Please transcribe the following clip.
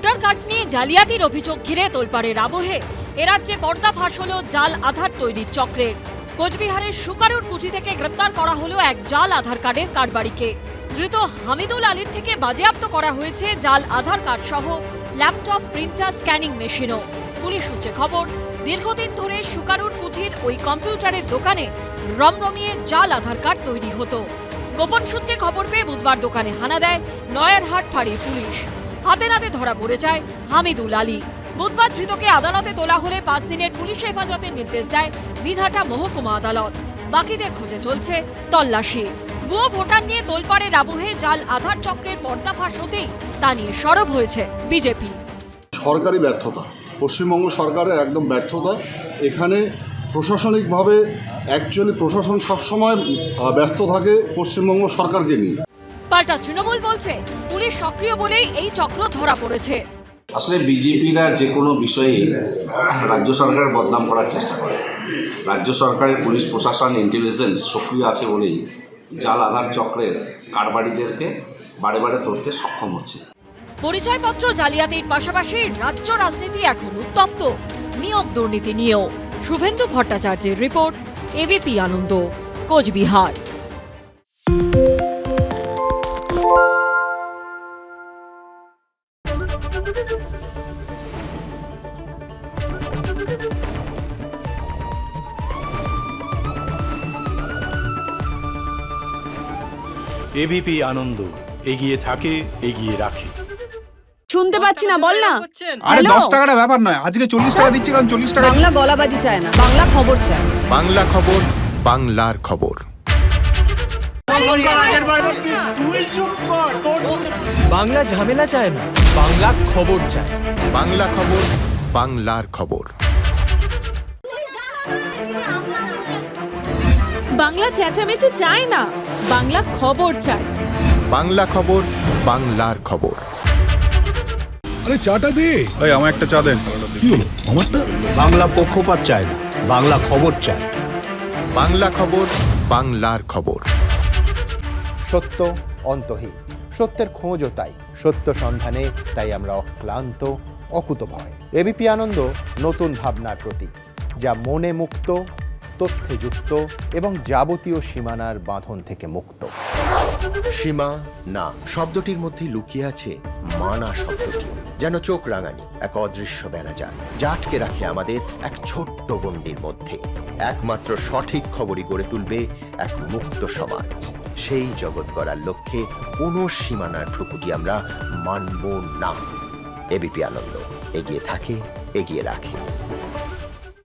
Voter card নিয়ে জালিয়াতির অভিযোগ ঘিরে তোলপাড়ের আবহে এরাজ্যে পর্দাফাঁস হলো জাল আধার তৈরির চক্রের। কোচবিহারের সুকারুর কুচি থেকে গ্রেপ্তার করা হলো এক জাল আধার কার্ডের কারবারিকে। ধৃত হামিদুল আলীর থেকে বাজেয়াপ্ত করা হয়েছে জাল আধার কার্ড সহ ল্যাপটপ, প্রিন্টার, স্ক্যানিং মেশিনও। পুলিশ সূত্রে খবর, দীর্ঘদিন ধরে সুকারুর কুঠির ওই কম্পিউটারের দোকানে রমরমিয়ে জাল আধার কার্ড তৈরি হতো। গোপন সূত্রে খবর পেয়ে বুধবার দোকানে হানা দেয় নয়ারহাট ফাঁড়ির পুলিশ। হাতে নাতে ধরা পড়ে যায় হামিদুল আলী। বুধবার ধৃতকে আদালতে তোলা হলে 5 দিনের পুলিশ হেফাজতের নির্দেশ দেয় দিনহাটা মহকুমা আদালত। বাকিদের খোঁজে চলছে তল্লাশি। ভুয়ো ভোটার নিয়ে তোলপাড়ের আবহে জাল আধার চক্রের পর্দাফাঁস হতেই তা নিয়ে সরব হয়েছে বিজেপি। সরকারি ব্যর্থতা, পশ্চিমবঙ্গ সরকারের একদম ব্যর্থতা। এখানে প্রশাসনিকভাবে অ্যাকচুয়ালি প্রশাসন সবসময় ব্যস্ত থাকে পশ্চিমবঙ্গ সরকারকে নিয়ে। পাল্টা তৃণমূল বলছে পুলিশ সক্রিয় বলেই এই চক্র ধরা পড়েছে। আসলে বিজেপিরা যে কোনো বিষয়ে রাজ্য সরকারের বদনাম করার চেষ্টা করে। রাজ্য সরকারের পুলিশ প্রশাসন ইন্টেলিজেন্স সক্রিয় আছে বলেই জাল আধার চক্রের কারবারিদেরকে বারে বারে ধরতে সক্ষম হচ্ছে। পরিচয়পত্র জালিয়াতির পাশাপাশি রাজ্য রাজনীতি এখন উত্তপ্ত নিয়োগ দুর্নীতি নিয়েও। শুভেন্দু ভট্টাচার্যের রিপোর্ট, এবিপি আনন্দ, কোচবিহার। এবিপি আনন্দ, এগিয়ে থাকে, এগিয়ে রাখে। শুনতে পাচ্ছি না, বল না। আরে 10 টাকাটা ব্যাপার নয়, আজকে 40 টাকা দিচ্ছি, কারণ 40 টাকা। বাংলা গলাবাজি চায় না, বাংলা খবর চায়। বাংলা খবর, বাংলার খবর। বাংলা ঝামেলা চায় না, বাংলা খবর চায়। বাংলা খবর, বাংলার খবর। বাংলা চেঁচামেচি চায় না, বাংলা খবর চায়। বাংলা খবর, বাংলার খবর। আরে চাটা দে। এই আমার একটা চা দেন। কি হলো আমারটা? বাংলা পক্ষপাত চায় না, বাংলা খবর চায়। বাংলা খবর, বাংলার খবর। সত্য অন্তহীন, সত্যের খোঁজও তাই, সত্য সন্ধানে তাই আমরা অক্লান্ত, অকুতভয়। এবিপি আনন্দ নতুন ভাবনার প্রতীক, যা মনে মুক্ত, তথ্যে যুক্ত এবং যাবতীয় সীমানার বাঁধন থেকে মুক্ত। সীমা না শব্দটির মধ্যে লুকিয়ে আছে মানা শব্দটি, যেন চোখ রাঙানি এক অদৃশ্য বেড়াজাল, যা আটকে রাখে আমাদের এক ছোট্ট গণ্ডির মধ্যে। একমাত্র সঠিক খবরই গড়ে তুলবে এক মুক্ত সমাজ। সেই জগৎ গড়ার লক্ষ্যে কোনো সীমানার ঠুকুটি আমরা মানব না। এবিপি আনন্দ, এগিয়ে থাকে, এগিয়ে রাখে।